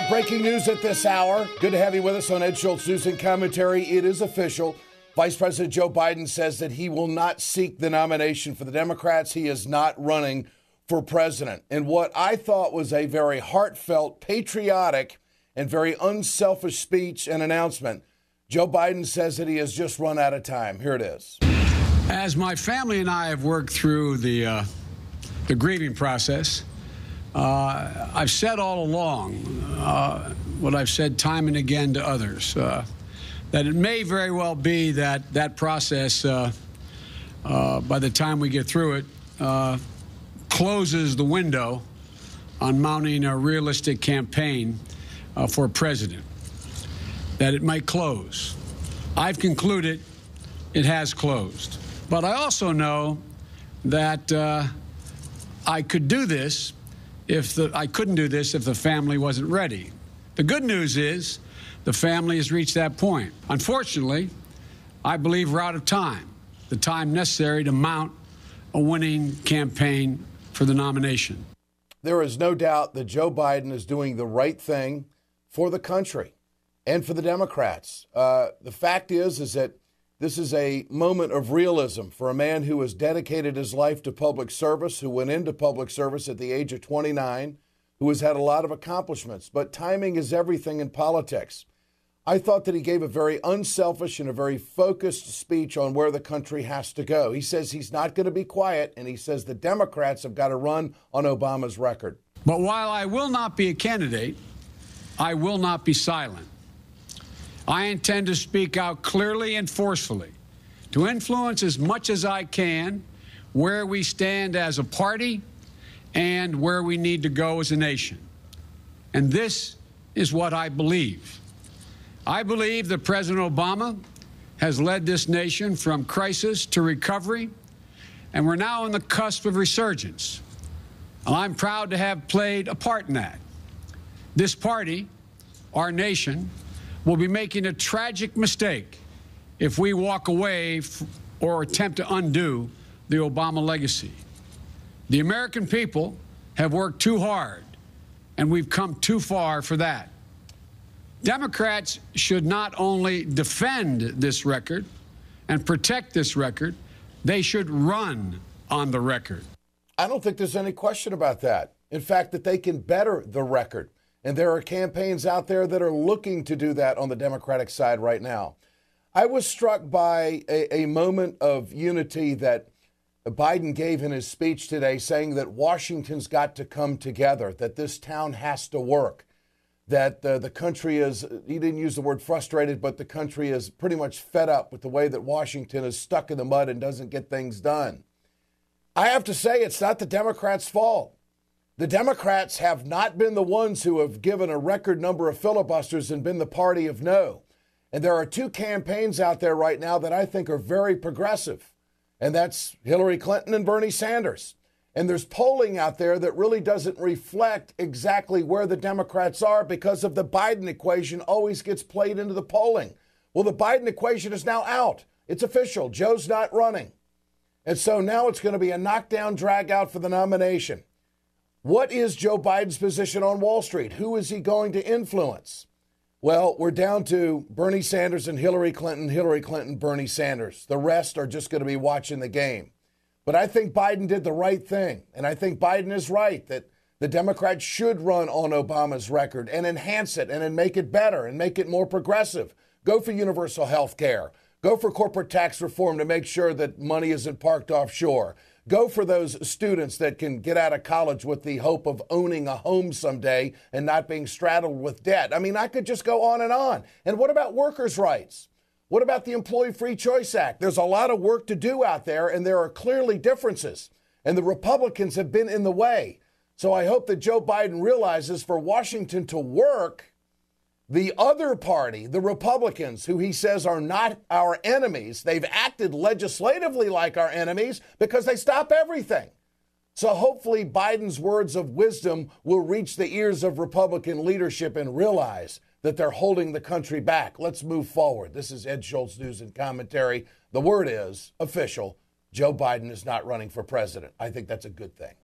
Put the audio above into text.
have breaking news at this hour. Good to have you with us on Ed Schultz News and Commentary. It is official. Vice President Joe Biden says that he will not seek the nomination for the Democrats. He is not running for president. And what I thought was a very heartfelt, patriotic, and very unselfish speech and announcement, Joe Biden says that he has just run out of time. Here it is. As my family and I have worked through the grieving process, I've said all along what I've said time and again to others, that it may very well be that that process, by the time we get through it, closes the window on mounting a realistic campaign for president, that it might close. I've concluded it has closed. But I also know that I could do this I couldn't do this if the family wasn't ready. The good news is the family has reached that point. Unfortunately, I believe we're out of time, the time necessary to mount a winning campaign for the nomination. There is no doubt that Joe Biden is doing the right thing for the country and for the Democrats. The fact is that this is a moment of realism for a man who has dedicated his life to public service, who went into public service at the age of 29, who has had a lot of accomplishments. But timing is everything in politics. I thought that he gave a very unselfish and a very focused speech on where the country has to go. He says he's not going to be quiet, and he says the Democrats have got to run on Obama's record. But while I will not be a candidate, I will not be silent. I intend to speak out clearly and forcefully to influence as much as I can where we stand as a party and where we need to go as a nation. And this is what I believe. I believe that President Obama has led this nation from crisis to recovery, and we're now on the cusp of resurgence. And I'm proud to have played a part in that. This party, our nation, will be making a tragic mistake if we walk away or attempt to undo the Obama legacy. The American people have worked too hard, and we've come too far for that. Democrats should not only defend this record and protect this record, they should run on the record. I don't think there's any question about that. In fact, that they can better the record. And there are campaigns out there that are looking to do that on the Democratic side right now. I was struck by a moment of unity that Biden gave in his speech today, saying that Washington's got to come together, that this town has to work, that the country is, he didn't use the word frustrated, but the country is pretty much fed up with the way that Washington is stuck in the mud and doesn't get things done. I have to say, it's not the Democrats' fault. The Democrats have not been the ones who have given a record number of filibusters and been the party of no. And there are two campaigns out there right now that I think are very progressive, and that's Hillary Clinton and Bernie Sanders. And there's polling out there that really doesn't reflect exactly where the Democrats are because of the Biden equation always gets played into the polling. Well, the Biden equation is now out. It's official. Joe's not running. And so now it's going to be a knockdown, drag out for the nomination. What is Joe Biden's position on Wall Street? Who is he going to influence? Well, we're down to Bernie Sanders and Hillary Clinton, Bernie Sanders. The rest are just going to be watching the game. But I think Biden did the right thing. And I think Biden is right that the Democrats should run on Obama's record and enhance it and make it better and make it more progressive. Go for universal health care. Go for corporate tax reform to make sure that money isn't parked offshore. Go for those students that can get out of college with the hope of owning a home someday and not being straddled with debt. I mean, I could just go on. And what about workers' rights? What about the Employee Free Choice Act? There's a lot of work to do out there, and there are clearly differences. And the Republicans have been in the way. So I hope that Joe Biden realizes for Washington to work, the other party, the Republicans, who he says are not our enemies, they've acted legislatively like our enemies because they stop everything. So hopefully Biden's words of wisdom will reach the ears of Republican leadership and realize that they're holding the country back. Let's move forward. This is Ed Schultz News and Commentary. The word is official. Joe Biden is not running for president. I think that's a good thing.